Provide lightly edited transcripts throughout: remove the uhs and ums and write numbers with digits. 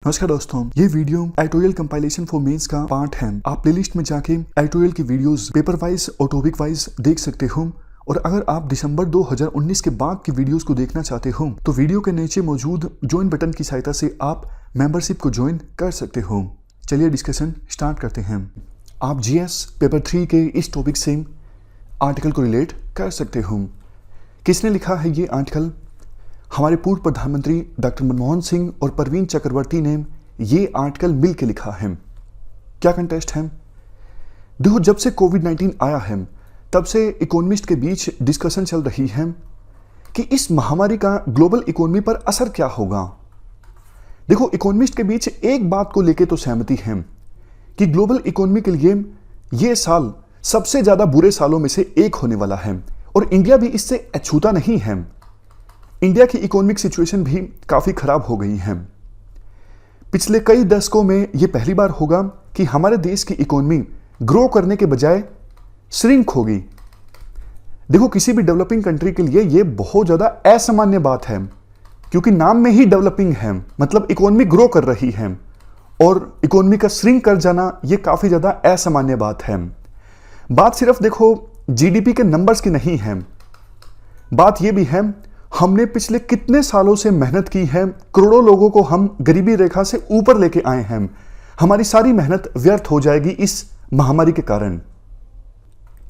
नमस्कार दोस्तों, ये video editorial compilation for mains का पार्ट है। आप प्लेलिस्ट में जाके एडिटोरियल की वीडियोस पेपर वाइज और टॉपिक वाइज देख सकते हो। और अगर आप दिसंबर 2019 के बाद की वीडियोस को देखना चाहते हो तो वीडियो के नीचे मौजूद ज्वाइन बटन की सहायता से आप मेंबरशिप को ज्वाइन कर सकते हो। चलिए डिस्कशन स्टार्ट करते हैं। आप जीएस पेपर 3 के इस टॉपिक से आर्टिकल को रिलेट कर सकते हो। किसने लिखा है ये आर्टिकल? हमारे पूर्व प्रधानमंत्री डॉक्टर मनमोहन सिंह और परवीन चक्रवर्ती ने ये आर्टिकल मिल के लिखा है। क्या कंटेस्ट है? देखो, जब से कोविड-19 आया है तब से इकोनॉमिस्ट के बीच डिस्कशन चल रही है कि इस महामारी का ग्लोबल इकोनॉमी पर असर क्या होगा। देखो, इकोनॉमिस्ट के बीच एक बात को लेकर तो सहमति है कि ग्लोबल इकोनॉमी के लिए ये साल सबसे ज्यादा बुरे सालों में से एक होने वाला है और इंडिया भी इससे अछूता नहीं है। इंडिया की इकोनॉमिक सिचुएशन भी काफी खराब हो गई है। पिछले कई दशकों में यह पहली बार होगा कि हमारे देश की इकोनॉमी ग्रो करने के बजाय श्रिंक होगी। देखो, किसी भी डेवलपिंग कंट्री के लिए यह बहुत ज्यादा असामान्य बात है क्योंकि नाम में ही डेवलपिंग है, मतलब इकोनॉमी ग्रो कर रही है और इकोनॉमी का श्रिंक कर जाना यह काफी ज्यादा असामान्य बात है। बात सिर्फ देखो जीडीपी के नंबर्स की नहीं है, बात यह भी है हमने पिछले कितने सालों से मेहनत की है, करोड़ों लोगों को हम गरीबी रेखा से ऊपर लेके आए हैं। हमारी सारी मेहनत व्यर्थ हो जाएगी इस महामारी के कारण।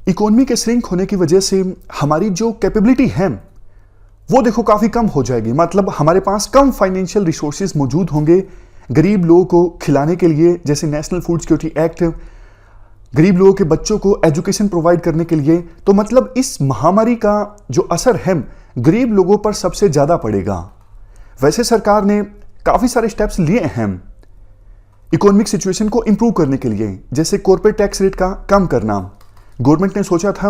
इकोनॉमी के श्रिंक होने की वजह से हमारी जो कैपेबिलिटी है वो देखो काफी कम हो जाएगी, मतलब हमारे पास कम फाइनेंशियल रिसोर्सेज मौजूद होंगे गरीब लोगों को खिलाने के लिए, जैसे नेशनल फूड सिक्योरिटी एक्ट, गरीब लोगों के बच्चों को एजुकेशन प्रोवाइड करने के लिए। तो मतलब इस महामारी का जो असर है गरीब लोगों पर सबसे ज्यादा पड़ेगा। वैसे सरकार ने काफी सारे स्टेप्स लिए हैं इकोनॉमिक सिचुएशन को इंप्रूव करने के लिए, जैसे कॉर्पोरेट टैक्स रेट का कम करना। गवर्नमेंट ने सोचा था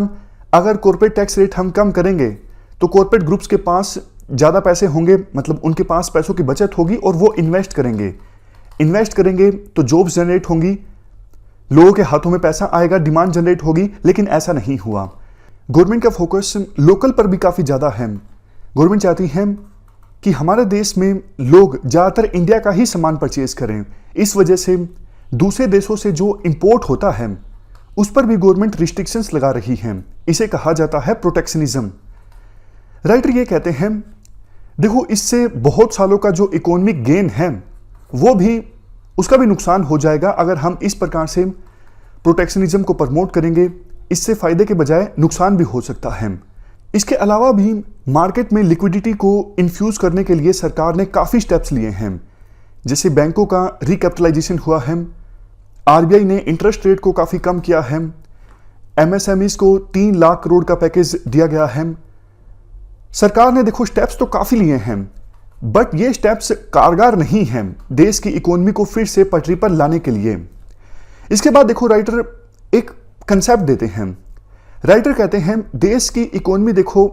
अगर कॉर्पोरेट टैक्स रेट हम कम करेंगे तो कॉर्पोरेट ग्रुप्स के पास ज्यादा पैसे होंगे, मतलब उनके पास पैसों की बचत होगी और वो इन्वेस्ट करेंगे तो जॉब्स जनरेट होंगी, लोगों के हाथों में पैसा आएगा, डिमांड जनरेट होगी। लेकिन ऐसा नहीं हुआ। गवर्नमेंट का फोकस लोकल पर भी काफी ज्यादा है। गवर्नमेंट चाहती है कि हमारे देश में लोग ज्यादातर इंडिया का ही सामान परचेज करें। इस वजह से दूसरे देशों से जो इंपोर्ट होता है उस पर भी गवर्नमेंट रिस्ट्रिक्शंस लगा रही है। इसे कहा जाता है प्रोटेक्शनिज्म। राइटर ये कहते हैं देखो, इससे बहुत सालों का जो इकोनॉमिक गेन है वो भी, उसका भी नुकसान हो जाएगा अगर हम इस प्रकार से प्रोटेक्शनिज्म को प्रमोट करेंगे। इससे फायदे के बजाय नुकसान भी हो सकता है। इसके अलावा भी मार्केट में लिक्विडिटी को इन्फ्यूज करने के लिए सरकार ने काफी स्टेप्स लिए हैं, जैसे बैंकों का रिकैपिटलाइजेशन हुआ है, आरबीआई ने इंटरेस्ट रेट को काफी कम किया है, एमएसएमईज को 3 लाख करोड़ का पैकेज दिया गया है। सरकार ने देखो स्टेप्स तो काफी लिए हैं, बट ये स्टेप्स कारगर नहीं हैं देश की इकोनॉमी को फिर से पटरी पर लाने के लिए। इसके बाद देखो राइटर एक कंसेप्ट देते हैं। राइटर कहते हैं देश की इकोनॉमी देखो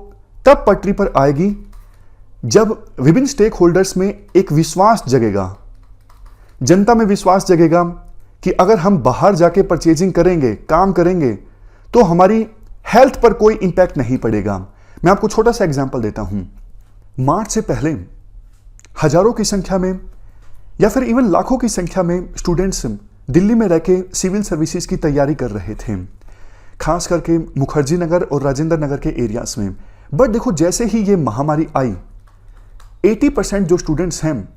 तब पटरी पर आएगी जब विभिन्न स्टेक होल्डर्स में एक विश्वास जगेगा, जनता में विश्वास जगेगा कि अगर हम बाहर जाके परचेजिंग करेंगे, काम करेंगे तो हमारी हेल्थ पर कोई इंपैक्ट नहीं पड़ेगा। मैं आपको छोटा सा एग्जांपल देता हूं। मार्च से पहले हजारों की संख्या में या फिर इवन लाखों की संख्या में स्टूडेंट्स दिल्ली में रहकर सिविल सर्विसेज की तैयारी कर रहे थे, खास करके मुखर्जी नगर और राजेंद्र नगर के एरियाज में। बट देखो, जैसे ही ये महामारी आई 80% जो स्टूडेंट्स हैं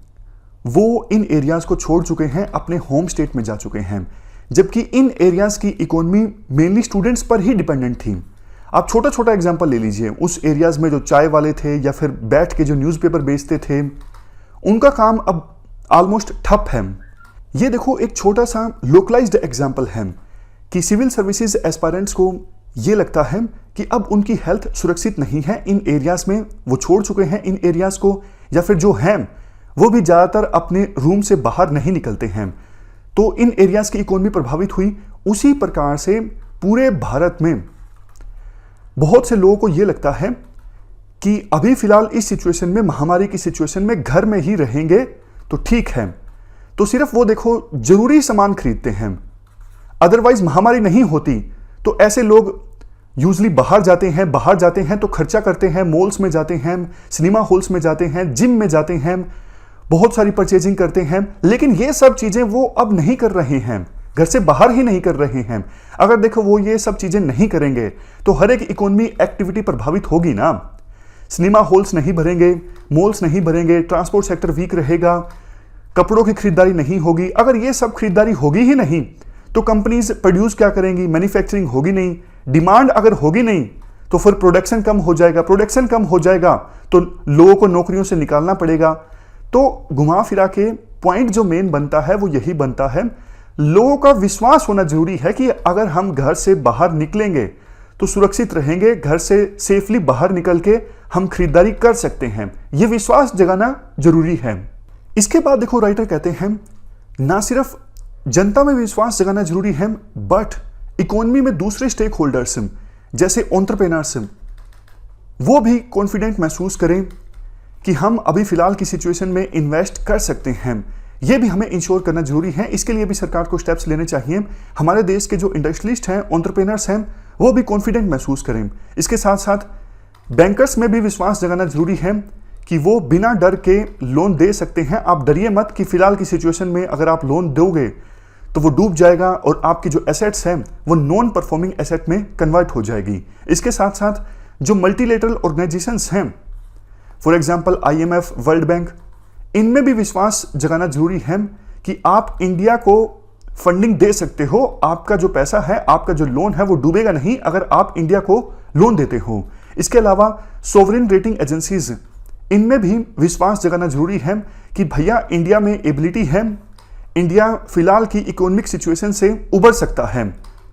वो इन एरियाज को छोड़ चुके हैं, अपने होम स्टेट में जा चुके हैं, जबकि इन एरियाज की इकोनॉमी मेनली स्टूडेंट्स पर ही डिपेंडेंट थी। आप छोटा छोटा एग्जाम्पल ले लीजिए, उस एरियाज में जो चाय वाले थे या फिर बैठ के जो न्यूज़पेपर बेचते थे, उनका काम अब ऑलमोस्ट ठप है। ये देखो एक छोटा सा लोकलाइज्ड एग्जाम्पल है कि सिविल सर्विसेज एस्पायरेंट्स को ये लगता है कि अब उनकी हेल्थ सुरक्षित नहीं है इन एरियाज में, वो छोड़ चुके हैं इन एरियाज को, या फिर जो हैं वो भी ज्यादातर अपने रूम से बाहर नहीं निकलते हैं। तो इन एरियाज की इकोनॉमी प्रभावित हुई। उसी प्रकार से पूरे भारत में बहुत से लोगों को यह लगता है कि अभी फिलहाल इस सिचुएशन में, महामारी की सिचुएशन में घर में ही रहेंगे तो ठीक है, तो सिर्फ वो देखो जरूरी सामान खरीदते हैं। अदरवाइज महामारी नहीं होती तो ऐसे लोग यूजली बाहर जाते हैं तो खर्चा करते हैं, मॉल्स में जाते हैं, सिनेमा हॉल्स में जाते हैं, जिम में जाते हैं, बहुत सारी परचेजिंग करते हैं, लेकिन ये सब चीजें वो अब नहीं कर रहे हैं, घर से बाहर ही नहीं कर रहे हैं। अगर देखो वो ये सब चीजें नहीं करेंगे तो हर एक इकोनॉमी एक्टिविटी प्रभावित होगी ना। सिनेमा हॉल्स नहीं भरेंगे, मॉल्स नहीं भरेंगे, ट्रांसपोर्ट सेक्टर वीक रहेगा, कपड़ों की खरीदारी नहीं होगी। अगर ये सब खरीदारी होगी ही नहीं तो कंपनीज प्रोड्यूस क्या करेंगी, मैन्युफैक्चरिंग होगी नहीं, डिमांड अगर होगी नहीं तो फिर प्रोडक्शन कम हो जाएगा, प्रोडक्शन कम हो जाएगा तो लोगों को नौकरियों से निकालना पड़ेगा। तो घुमा फिरा के पॉइंट जो मेन बनता है वो यही बनता है, लोगों का विश्वास होना जरूरी है कि अगर हम घर से बाहर निकलेंगे तो सुरक्षित रहेंगे, घर से सेफली बाहर निकल के हम खरीदारी कर सकते हैं। ये विश्वास जगाना जरूरी है। इसके बाद देखो राइटर कहते हैं ना सिर्फ जनता में विश्वास जगाना जरूरी है, बट इकोनॉमी में दूसरे स्टेक होल्डर्स जैसे एंटरप्रेन्योर्स वो भी कॉन्फिडेंट महसूस करें कि हम अभी फिलहाल की सिचुएशन में इन्वेस्ट कर सकते हैं। ये भी हमें इंश्योर करना जरूरी है। इसके लिए भी सरकार को स्टेप्स लेने चाहिए। हमारे देश के जो इंडस्ट्रियलिस्ट हैं, एंटरप्रेन्योर्स हैं, वो भी कॉन्फिडेंट महसूस करें। इसके साथ साथ बैंकर्स में भी विश्वास जगाना जरूरी है कि वो बिना डर के लोन दे सकते हैं। आप डरिए मत कि फिलहाल की सिचुएशन में अगर आप लोन दोगे तो वो डूब जाएगा और आपकी जो एसेट्स हैं वो नॉन परफॉर्मिंग एसेट में कन्वर्ट हो जाएगी। इसके साथ साथ जो मल्टीलेटरल ऑर्गेनाइजेशंस हैं, for example IMF, world bank, इनमें भी विश्वास जगाना जरूरी है कि आप इंडिया को फंडिंग दे सकते हो। आपका जो पैसा है, आपका जो लोन है वो डूबेगा नहीं अगर आप इंडिया को लोन देते हो। इसके अलावा सोवरेन रेटिंग एजेंसीज, इनमें भी विश्वास जगाना जरूरी है कि भैया इंडिया में एबिलिटी है, इंडिया फिलहाल की इकोनॉमिक सिचुएशन से उबर सकता है,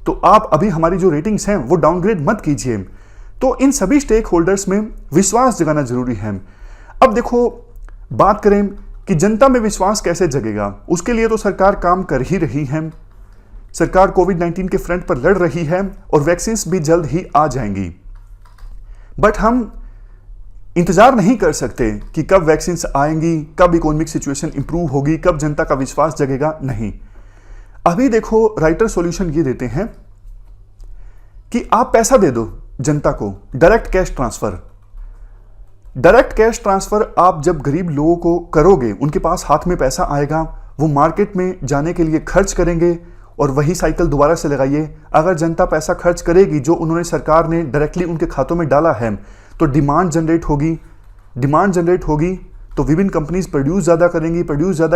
तो आप अभी हमारी जो रेटिंग्स हैं वो डाउनग्रेड मत कीजिए। तो इन सभी स्टेक होल्डर्स में विश्वास जगाना जरूरी है। अब देखो बात करें कि जनता में विश्वास कैसे जगेगा, उसके लिए तो सरकार काम कर ही रही है। सरकार कोविड-19 के फ्रंट पर लड़ रही है और वैक्सीन भी जल्द ही आ जाएंगी। बट हम इंतजार नहीं कर सकते कि कब वैक्सीन आएंगी, कब इकोनॉमिक सिचुएशन इंप्रूव होगी, कब जनता का विश्वास जगेगा। नहीं, अभी देखो राइटर सॉल्यूशन ये देते हैं कि आप पैसा दे दो जनता को, direct cash transfer. Direct cash transfer आप जब गरीब लोगों को करोगे, उनके पास हाथ में पैसा आएगा, वो मार्केट में जाने के लिए खर्च करेंगे और वही साइकिल दोबारा से लगाइए। अगर जनता पैसा खर्च करेगी जो उन्होंने, सरकार ने डायरेक्टली उनके खातों में डाला है, तो डिमांड जनरेट होगी। डिमांड जनरेट होगी तो विभिन्न कंपनीज प्रोड्यूस ज़्यादा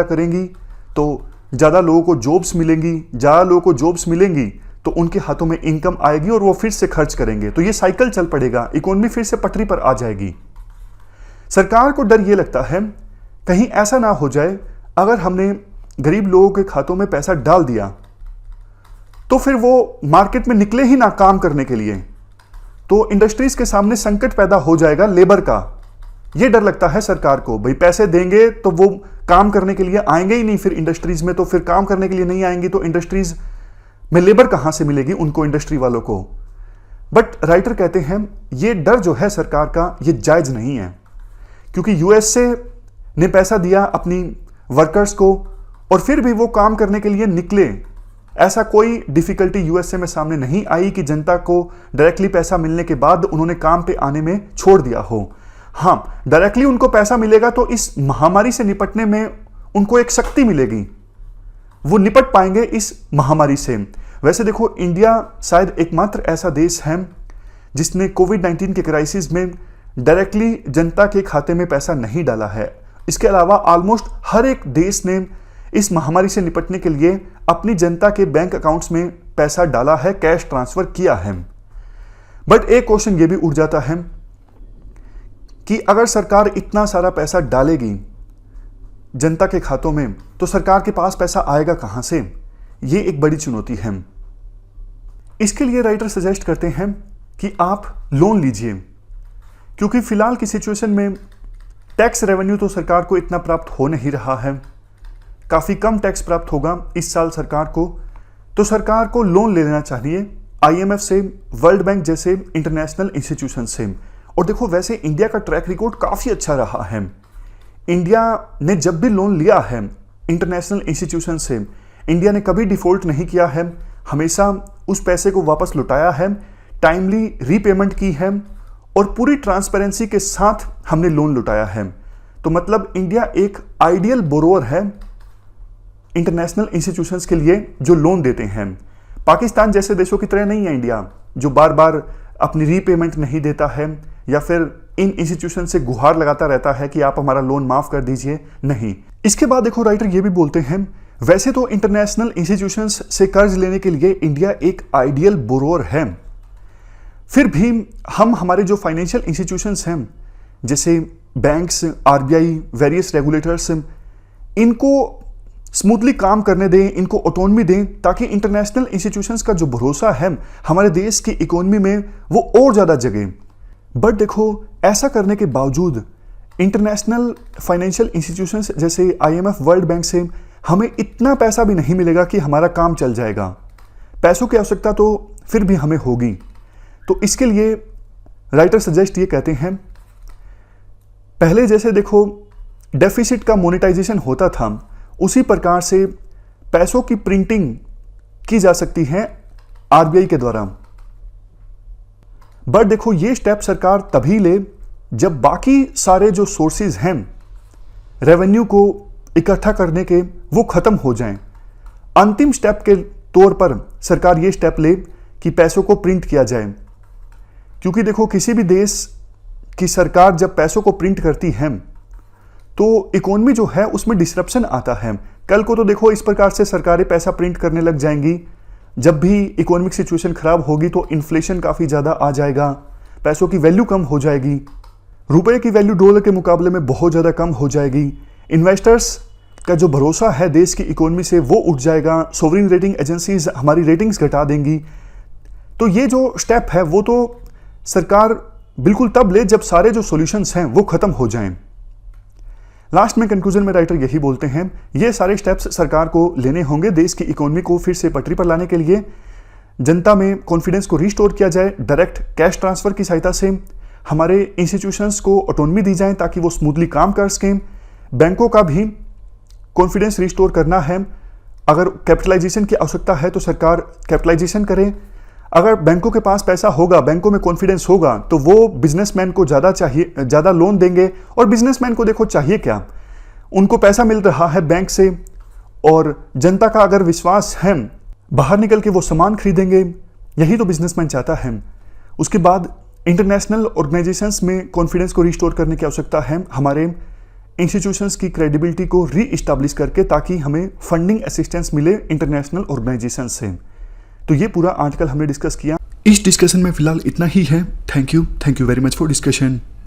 करेंगी तो ज़्यादा लोगों को जॉब्स मिलेंगी। ज़्यादा लोगों को जॉब्स मिलेंगी तो उनके हाथों में इनकम आएगी और वो फिर से खर्च करेंगे। तो ये साइकिल चल पड़ेगा, इकोनॉमी फिर से पटरी पर आ जाएगी। सरकार को डर ये लगता है कहीं ऐसा ना हो जाए अगर हमने गरीब लोगों के खातों में पैसा डाल दिया तो फिर वो मार्केट में निकले ही ना काम करने के लिए, तो इंडस्ट्रीज के सामने संकट पैदा हो जाएगा लेबर का। ये डर लगता है सरकार को, भाई पैसे देंगे तो वो काम करने के लिए आएंगे ही नहीं फिर इंडस्ट्रीज में, तो फिर काम करने के लिए नहीं आएंगी तो इंडस्ट्रीज में लेबर कहां से मिलेगी उनको, इंडस्ट्री वालों को। बट राइटर कहते हैं ये डर जो है सरकार का, ये जायज नहीं है, क्योंकि यूएसए ने पैसा दिया अपनी वर्कर्स को और फिर भी वो काम करने के लिए निकले। ऐसा कोई डिफिकल्टी यूएसए में सामने नहीं आई कि जनता को डायरेक्टली पैसा मिलने के बाद उन्होंने काम पे आने में छोड़ दिया हो। हाँ, डायरेक्टली उनको पैसा मिलेगा तो इस महामारी से निपटने में उनको एक शक्ति मिलेगी, वो निपट पाएंगे इस महामारी से। वैसे देखो इंडिया शायद एकमात्र ऐसा देश है जिसने कोविड-19 के क्राइसिस में डायरेक्टली जनता के खाते में पैसा नहीं डाला है। इसके अलावा ऑलमोस्ट हर एक देश ने इस महामारी से निपटने के लिए अपनी जनता के बैंक अकाउंट्स में पैसा डाला है, कैश ट्रांसफर किया है। बट एक क्वेश्चन ये भी उठ जाता है कि अगर सरकार इतना सारा पैसा डालेगी जनता के खातों में तो सरकार के पास पैसा आएगा कहां से? ये एक बड़ी चुनौती है। इसके लिए राइटर सजेस्ट करते हैं कि आप लोन लीजिए, क्योंकि फिलहाल की सिचुएशन में टैक्स रेवेन्यू तो सरकार को इतना प्राप्त हो नहीं रहा है, काफ़ी कम टैक्स प्राप्त होगा इस साल सरकार को। तो सरकार को लोन ले लेना चाहिए IMF से, वर्ल्ड बैंक जैसे इंटरनेशनल इंस्टीट्यूशन से। और देखो वैसे इंडिया का ट्रैक रिकॉर्ड काफ़ी अच्छा रहा है। इंडिया ने जब भी लोन लिया है इंटरनेशनल इंस्टीट्यूशन से, इंडिया ने कभी डिफॉल्ट नहीं किया है, हमेशा उस पैसे को वापस लौटाया है, टाइमली रीपेमेंट की है और पूरी ट्रांसपेरेंसी के साथ हमने लोन लौटाया है। तो तो मतलब इंडिया एक आइडियल बोरोअर है इंटरनेशनल इंस्टीट्यूशंस के लिए जो लोन देते हैं। पाकिस्तान जैसे देशों की तरह नहीं है इंडिया, जो बार बार अपनी रीपेमेंट नहीं देता है या फिर इन इंस्टीट्यूशन से गुहार लगाता रहता है कि आप हमारा लोन माफ कर दीजिए। नहीं। इसके बाद देखो राइटर ये भी बोलते हैं, वैसे तो इंटरनेशनल इंस्टीट्यूशंस से कर्ज लेने के लिए इंडिया एक आइडियल बोरोअर है, फिर भी हम हमारे जो फाइनेंशियल इंस्टीट्यूशंस हैं जैसे बैंक्स, आरबीआई, वेरियस रेगुलेटर्स, इनको स्मूथली काम करने दें, इनको ऑटोनॉमी दें, ताकि इंटरनेशनल इंस्टीट्यूशंस का जो भरोसा है हमारे देश की इकोनॉमी में वो और ज़्यादा जगे। बट देखो, ऐसा करने के बावजूद इंटरनेशनल फाइनेंशियल इंस्टीट्यूशंस जैसे आईएमएफ, वर्ल्ड बैंक से हमें इतना पैसा भी नहीं मिलेगा कि हमारा काम चल जाएगा। पैसों की आवश्यकता तो फिर भी हमें होगी। तो इसके लिए राइटर सजेस्ट ये कहते हैं, पहले जैसे देखो डेफिसिट का मोनेटाइजेशन होता था, उसी प्रकार से पैसों की प्रिंटिंग की जा सकती है आरबीआई के द्वारा। बट देखो, ये स्टेप सरकार तभी ले जब बाकी सारे जो सोर्सेज हैं रेवेन्यू को इकट्ठा करने के, वो खत्म हो जाएं। अंतिम स्टेप के तौर पर सरकार ये स्टेप ले कि पैसों को प्रिंट किया जाए, क्योंकि देखो किसी भी देश की सरकार जब पैसों को प्रिंट करती है तो इकोनॉमी जो है उसमें डिसरप्शन आता है। कल को तो देखो इस प्रकार से सरकारें पैसा प्रिंट करने लग जाएंगी, जब भी इकोनॉमिक सिचुएशन खराब होगी तो इन्फ्लेशन काफ़ी ज़्यादा आ जाएगा, पैसों की वैल्यू कम हो जाएगी, रुपए की वैल्यू डॉलर के मुकाबले में बहुत ज़्यादा कम हो जाएगी, इन्वेस्टर्स का जो भरोसा है देश की इकोनॉमी से वो उठ जाएगा, सोवरिन रेटिंग एजेंसीज हमारी रेटिंग्स घटा देंगी। तो ये जो स्टेप है वो तो सरकार बिल्कुल तब ले जब सारे जो सॉल्यूशंस हैं वो खत्म हो जाएं। लास्ट में कंक्लूजन में राइटर यही बोलते हैं, ये सारे स्टेप्स सरकार को लेने होंगे देश की इकोनॉमी को फिर से पटरी पर लाने के लिए। जनता में कॉन्फिडेंस को रिस्टोर किया जाए, डायरेक्ट कैश ट्रांसफर की सहायता से हमारे इंस्टीट्यूशंस को ऑटोनॉमी दी जाए ताकि वो स्मूथली काम कर सकें। बैंकों का भी कॉन्फिडेंस रिस्टोर करना है, अगर कैपिटलाइजेशन की आवश्यकता है तो सरकार कैपिटलाइजेशन करे। अगर बैंकों के पास पैसा होगा, बैंकों में कॉन्फिडेंस होगा, तो वो बिजनेसमैन को ज़्यादा लोन देंगे। और बिजनेसमैन को देखो चाहिए क्या, उनको पैसा मिल रहा है बैंक से और जनता का अगर विश्वास है बाहर निकल के वो सामान खरीदेंगे, यही तो बिजनेसमैन चाहता है। उसके बाद इंटरनेशनल ऑर्गेनाइजेशंस में कॉन्फिडेंस को रिस्टोर करने की आवश्यकता है, हमारे इंस्टीट्यूशंस की क्रेडिबिलिटी को री-इस्टैब्लिश करके, ताकि हमें फंडिंग असिस्टेंस मिले इंटरनेशनल ऑर्गेनाइजेशन से। तो ये पूरा आर्टिकल हमने डिस्कस किया। इस डिस्कशन में फिलहाल इतना ही है। Thank you very much for discussion.